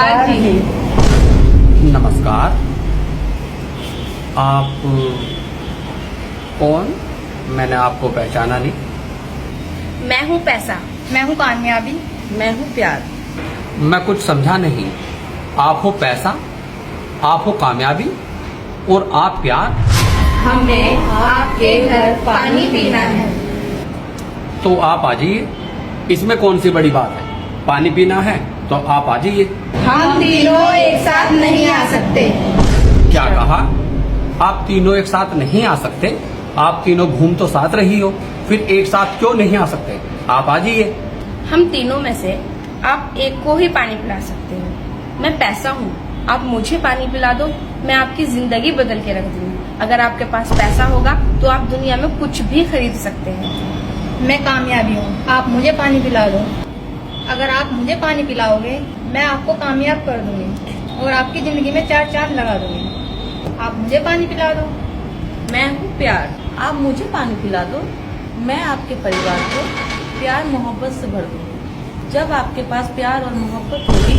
नमस्कार जी। नमस्कार। आप कौन? मैंने आपको पहचाना नहीं। मैं हूँ पैसा। मैं हूँ कामयाबी। मैं हूँ प्यार। मैं कुछ समझा नहीं। आप हो पैसा, आप हो कामयाबी और आप प्यार। हमें आपके घर पानी पीना है। तो आप आ जाइए, इसमें कौन सी बड़ी बात है। पानी पीना है तो आप आ जाइए। हम तीनों एक साथ नहीं आ सकते। क्या कहा? आप तीनों एक साथ नहीं आ सकते? आप तीनों घूम तो साथ रही हो, फिर एक साथ क्यों नहीं आ सकते? आप आ जाइए। हम तीनों में से आप एक को ही पानी पिला सकते हो। मैं पैसा हूँ, आप मुझे पानी पिला दो, मैं आपकी जिंदगी बदल के रख दूंगी। अगर आपके पास पैसा होगा तो आप दुनिया में कुछ भी खरीद सकते हैं। मैं कामयाबी हूँ, आप मुझे पानी पिला दो। अगर आप मुझे पानी पिलाओगे मैं आपको कामयाब कर दूंगी और आपकी जिंदगी में 4 चांद लगा दूंगी। आप मुझे पानी पिला दो। मैं हूँ प्यार, आप मुझे पानी पिला दो, मैं आपके परिवार को प्यार मोहब्बत से भर दूंगी। जब आपके पास प्यार और मोहब्बत होगी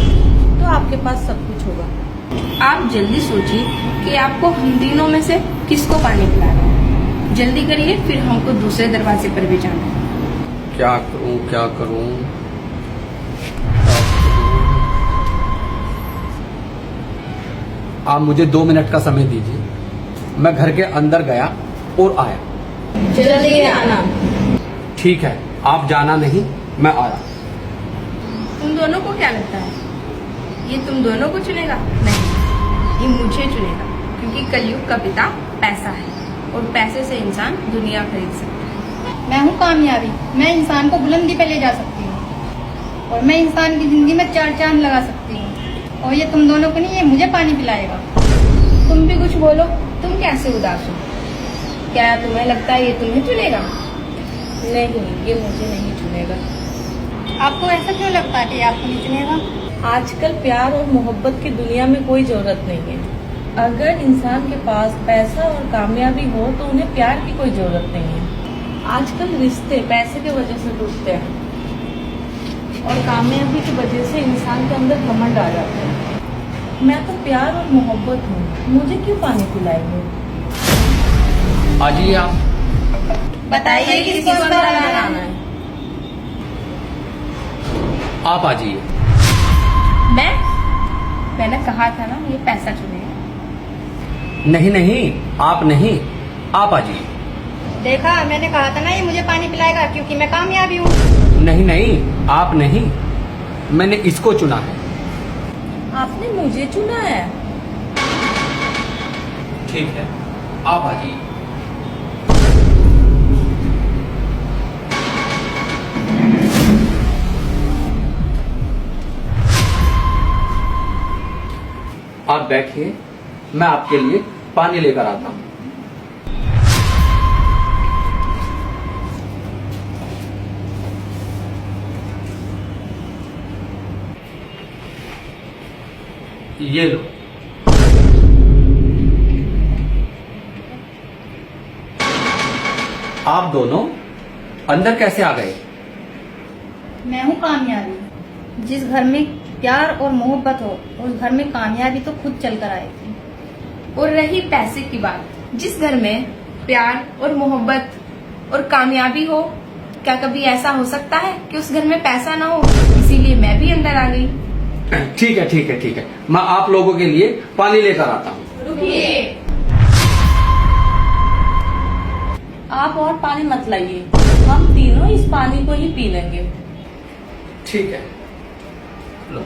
तो आपके पास सब कुछ होगा। आप जल्दी सोचिए कि आपको हम तीनों में से किसको पानी पिलाना है। जल्दी करिए, फिर हमको दूसरे दरवाजे पर भी जाना है। क्या करूं, क्या करूं? आप मुझे 2 मिनट का समय दीजिए। मैं घर के अंदर गया और आया। जल्दी आना। ठीक है, आप जाना नहीं, मैं आया। तुम दोनों को क्या लगता है ये तुम दोनों को चुनेगा? नहीं, ये मुझे चुनेगा, क्योंकि कलयुग का पिता पैसा है और पैसे से इंसान दुनिया खरीद सकता है। मैं हूँ कामयाबी, मैं इंसान को बुलंदी पे ले जा सकती हूँ और मैं इंसान की जिंदगी में 4 चांद लगा सकती हूँ। और ये तुम दोनों को नहीं, ये मुझे पानी पिलाएगा। तुम भी कुछ बोलो, तुम कैसे उदास हो? क्या तुम्हें लगता है ये तुम्हें चुनेगा? नहीं, ये मुझे नहीं चुनेगा। आपको ऐसा क्यों लगता है कि आपको नहीं चुनेगा? आजकल प्यार और मोहब्बत की दुनिया में कोई जरूरत नहीं है। अगर इंसान के पास पैसा और कामयाबी हो तो उन्हें प्यार की कोई जरूरत नहीं है। आजकल रिश्ते पैसे की वजह से टूटते हैं और कामयाबी की वजह से इंसान के अंदर घमंड आ जाता है। मैं तो प्यार और मोहब्बत हूँ, मुझे क्यों पानी पिलाएंगे? आ जाइए आप। बताइए किसको बनाना है? आप आ जाइए। मैंने कहा था ना, ये पैसा चुनेगा। नहीं नहीं, आप नहीं, आप आ जाइए। देखा, मैंने कहा था ना ये मुझे पानी पिलाएगा, क्योंकि मैं कामयाबी हूँ। नहीं नहीं, आप नहीं, मैंने इसको चुना है। आपने मुझे चुना है? ठीक है, आप आ जाइए। आप बैठिए, मैं आपके लिए पानी लेकर आता हूं। ये लो। आप दोनों अंदर कैसे आ गए? मैं हूँ कामयाबी। जिस घर में प्यार और मोहब्बत हो उस घर में कामयाबी तो खुद चलकर आएगी। और रही पैसे की बात, जिस घर में प्यार और मोहब्बत और कामयाबी हो, क्या कभी ऐसा हो सकता है कि उस घर में पैसा ना हो? इसीलिए मैं भी अंदर आ गई। ठीक है ठीक है ठीक है, मैं आप लोगों के लिए पानी लेकर आता हूँ। रुकिए। आप और पानी मत लाइए, हम तीनों इस पानी को ही पी लेंगे। ठीक है, लो।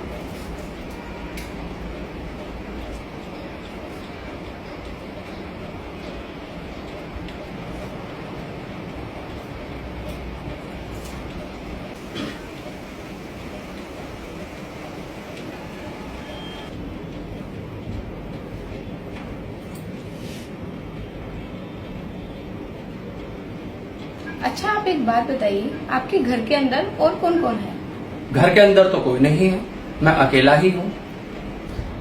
अच्छा, आप एक बात बताइए, आपके घर के अंदर और कौन कौन है? घर के अंदर तो कोई नहीं है, मैं अकेला ही हूँ।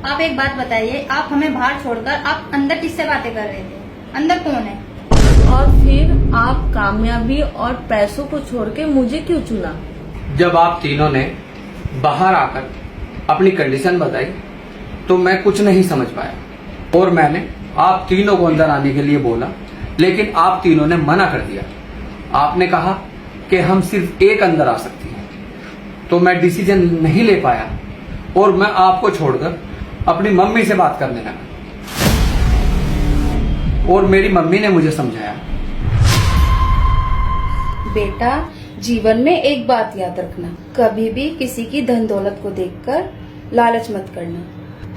आप एक बात बताइए, आप हमें बाहर छोड़कर आप अंदर किससे बातें कर रहे थे? अंदर कौन है? और फिर आप कामयाबी और पैसों को छोड़ के मुझे क्यों चुना? जब आप तीनों ने बाहर आकर अपनी कंडीशन बताई तो मैं कुछ नहीं समझ पाया और मैंने आप तीनों को अंदर आने के लिए बोला, लेकिन आप तीनों ने मना कर दिया। आपने कहा कि हम सिर्फ एक अंदर आ सकती हैं, तो मैं डिसीजन नहीं ले पाया और मैं आपको छोड़कर अपनी मम्मी से बात करने लगा और मेरी मम्मी ने मुझे समझाया। बेटा, जीवन में एक बात याद रखना, कभी भी किसी की धन दौलत को देखकर लालच मत करना।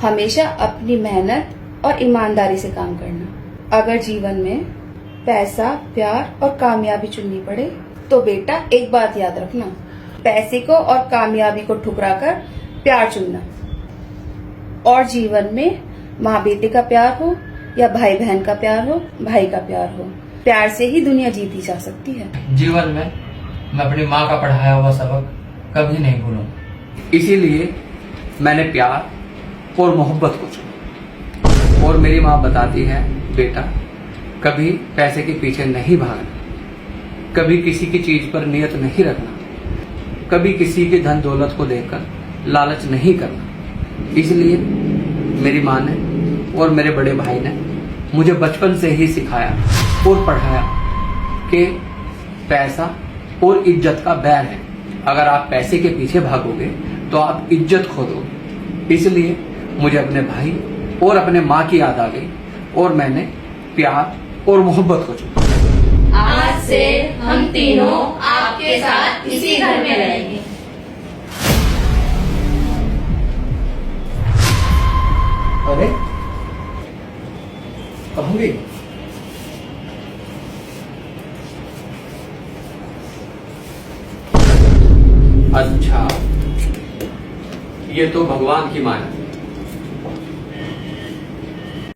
हमेशा अपनी मेहनत और ईमानदारी से काम करना। अगर जीवन में पैसा, प्यार और कामयाबी चुननी पड़े तो बेटा एक बात याद रखना, पैसे को और कामयाबी को ठुकराकर प्यार चुनना। और जीवन में माँ बेटे का प्यार हो या भाई बहन का प्यार हो, भाई का प्यार हो, प्यार से ही दुनिया जीती जा सकती है। जीवन में मैं अपनी माँ का पढ़ाया हुआ सबक कभी नहीं भूलूंगा। इसीलिए मैंने प्यार और मोहब्बत को चुना। और मेरी माँ बताती है, बेटा कभी पैसे के पीछे नहीं भागना, कभी किसी की चीज पर नियत नहीं रखना, कभी किसी के धन दौलत को देखकर लालच नहीं करना। इसलिए मेरी माँ ने और मेरे बड़े भाई ने मुझे बचपन से ही सिखाया और पढ़ाया कि पैसा और इज्जत का बैर है। अगर आप पैसे के पीछे भागोगे तो आप इज्जत खो दोगे। इसलिए मुझे अपने भाई और अपने माँ की याद आ गई और मैंने प्यार और मोहब्बत को चुना। आज से हम तीनों आपके साथ इसी घर में रहेंगे। अरे कहाँ गई? अच्छा, ये तो भगवान की माया।